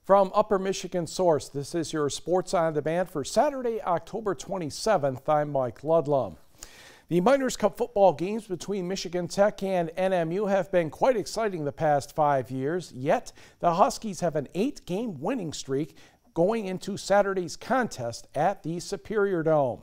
From Upper Michigan Source, this is your Sports on Demand for Saturday, October 27th. I'm Mike Ludlum. The Miners Cup football games between Michigan Tech and NMU have been quite exciting the past 5 years, yet the Huskies have an 8-game winning streak going into Saturday's contest at the Superior Dome.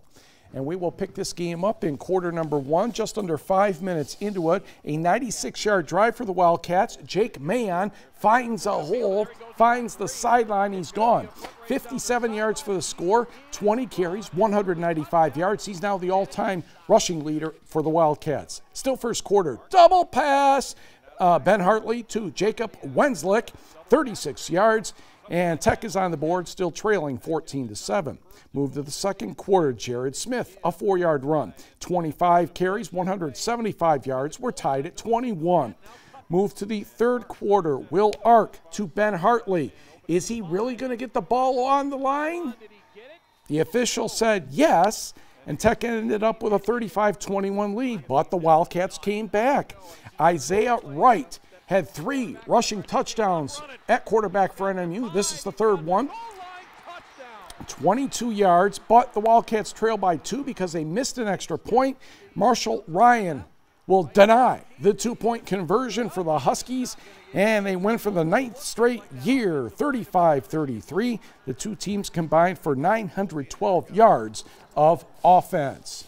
And we will pick this game up in quarter number 1, just under 5 minutes into it. A 96-yard drive for the Wildcats. Jake Mayon finds a hole, finds the sideline, he's gone. 57 yards for the score, 20 carries, 195 yards. He's now the all-time rushing leader for the Wildcats. Still first quarter, double pass. Ben Hartley to Jacob Wenslick, 36 yards. And Tech is on the board, still trailing 14-7. Move to the second quarter, Jared Smith, a 4-yard run. 25 carries, 175 yards. We're tied at 21. Move to the third quarter, Will Ark to Ben Hartley. Is he really going to get the ball on the line? The official said yes, and Tech ended up with a 35-21 lead, but the Wildcats came back. Isaiah Wright had 3 rushing touchdowns at quarterback for NMU. This is the third one. 22 yards, but the Wildcats trail by 2 because they missed an extra point. Marshall Ryan will deny the 2-point conversion for the Huskies, and they win for the 9th straight year, 35-33. The two teams combined for 912 yards of offense.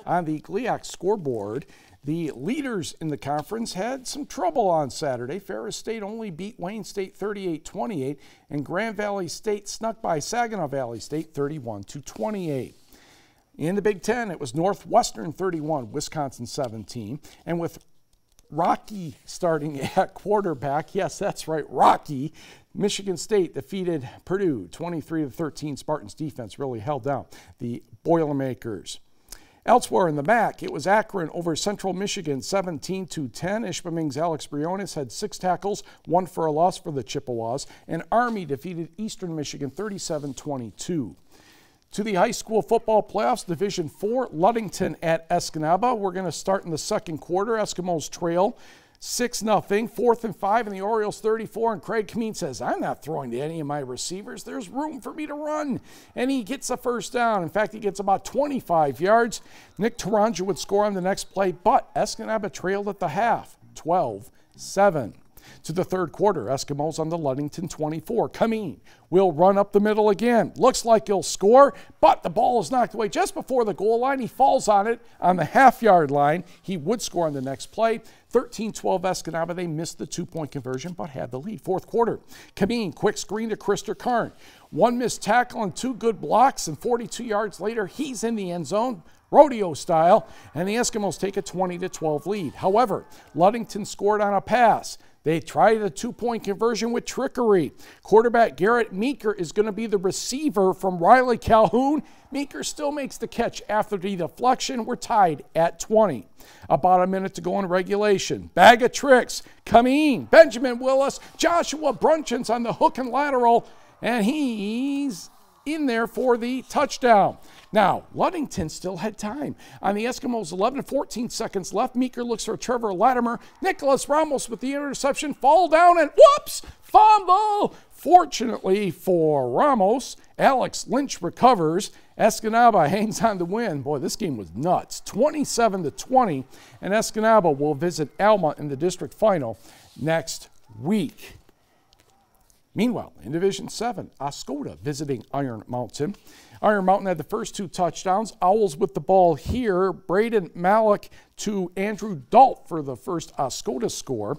On the GLIAC scoreboard, the leaders in the conference had some trouble on Saturday. Ferris State only beat Wayne State 38-28, and Grand Valley State snuck by Saginaw Valley State 31-28. In the Big Ten, it was Northwestern 31, Wisconsin 17, and with Rocky starting at quarterback, yes, that's right, Rocky, Michigan State defeated Purdue 23-13. Spartans defense really held down the Boilermakers. Elsewhere in the MAC, it was Akron over Central Michigan 17-10. Ishpeming's Alex Briones had 6 tackles, 1 for a loss for the Chippewas, and Army defeated Eastern Michigan 37-22. To the high school football playoffs, Division 4, Ludington at Escanaba. We're going to start in the second quarter. Eskimos trail 6-0, 4th and 5, and the Orioles 34, and Craig Kameen says, I'm not throwing to any of my receivers. There's room for me to run, and he gets a first down. In fact, he gets about 25 yards. Nick Taranja would score on the next play, but Escanaba trailed at the half, 12-7. To the third quarter, Eskimos on the Ludington 24. Kameen will run up the middle again. Looks like he'll score, but the ball is knocked away just before the goal line. He falls on it on the half-yard line. He would score on the next play. 13-12 Escanaba. They missed the 2-point conversion, but had the lead. Fourth quarter, Kameen, quick screen to Krister Karn. 1 missed tackle and 2 good blocks, and 42 yards later, he's in the end zone, rodeo style, and the Eskimos take a 20-12 lead. However, Ludington scored on a pass. They tried a 2-point conversion with trickery. Quarterback Garrett Meeker is going to be the receiver from Riley Calhoun. Meeker still makes the catch after the deflection. We're tied at 20. About a minute to go in regulation. Bag of tricks. Kameen, Benjamin Willis, Joshua Brunchins on the hook and lateral, and he's in there for the touchdown. Now, Ludington still had time. On the Eskimos, 11-14 seconds left. Meeker looks for Trevor Latimer. Nicholas Ramos with the interception. Fall down and whoops! Fumble! Fortunately for Ramos, Alex Lynch recovers. Escanaba hangs on to win. Boy, this game was nuts. 27-20, and Escanaba will visit Alma in the district final next week. Meanwhile, in Division 7, Oscoda visiting Iron Mountain. Iron Mountain had the first 2 touchdowns. Owls with the ball here. Braden Malik to Andrew Dalt for the first Oscoda score.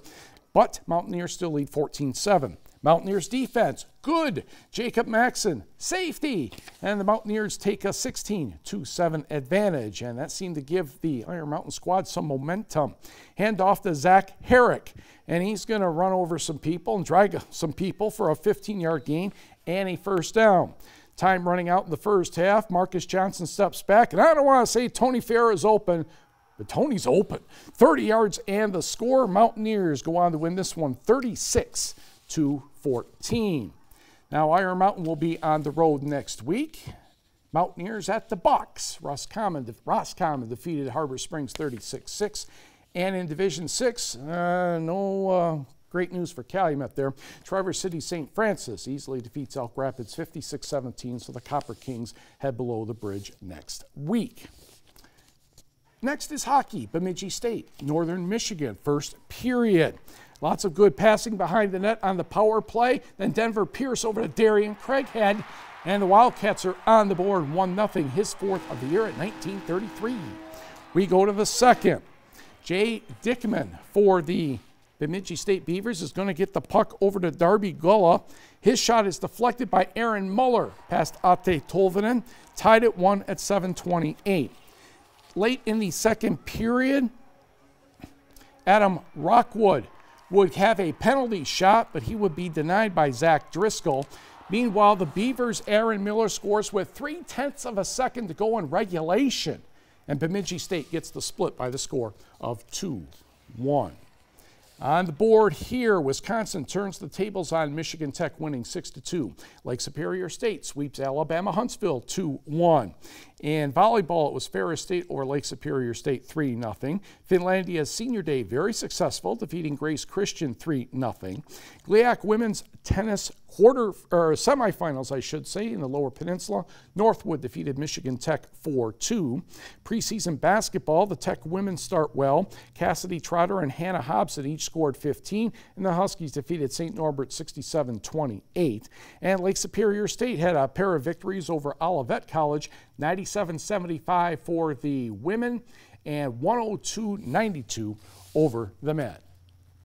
But Mountaineers still lead 14-7. Mountaineers defense, good. Jacob Maxson, safety. And the Mountaineers take a 16-7 advantage. And that seemed to give the Iron Mountain squad some momentum. Hand off to Zach Herrick. And he's going to run over some people and drag some people for a 15-yard gain and a first down. Time running out in the first half. Marcus Johnson steps back. And I don't want to say Tony Fair is open, but Tony's open. 30 yards and the score. Mountaineers go on to win this one 36-14. Now Iron Mountain will be on the road next week. Mountaineers at the box. Roscommon defeated Harbor Springs 36-6. And in Division 6, no great news for Calumet there. Traverse City St. Francis easily defeats Elk Rapids 56-17, so the Copper Kings head below the bridge next week. Next is hockey, Bemidji State, Northern Michigan, first period. Lots of good passing behind the net on the power play. Then Denver Pierce over to Darian Craighead, and the Wildcats are on the board 1-0, his fourth of the year at 1933. We go to the second. Jay Dickman for the Bemidji State Beavers is going to get the puck over to Darby Gulla. His shot is deflected by Aaron Muller past Ate Tolvanen, tied at 1 at 7:28. Late in the second period, Adam Rockwood would have a penalty shot, but he would be denied by Zach Driscoll. Meanwhile, the Beavers' Aaron Miller scores with 0.3 of a second to go in regulation, and Bemidji State gets the split by the score of 2-1. On the board here, Wisconsin turns the tables on Michigan Tech, winning 6-2. Lake Superior State sweeps Alabama Huntsville 2-1. In volleyball, it was Ferris State over Lake Superior State 3-0. Finlandia's Senior Day, very successful, defeating Grace Christian 3-0. GLIAC women's tennis semifinals, I should say, in the Lower Peninsula. Northwood defeated Michigan Tech 4-2. Preseason basketball, the Tech women start well. Cassidy Trotter and Hannah Hobson each scored 15, and the Huskies defeated St. Norbert 67-28. And Lake Superior State had a pair of victories over Olivet College, 97-75 for the women and 102-92 over the men.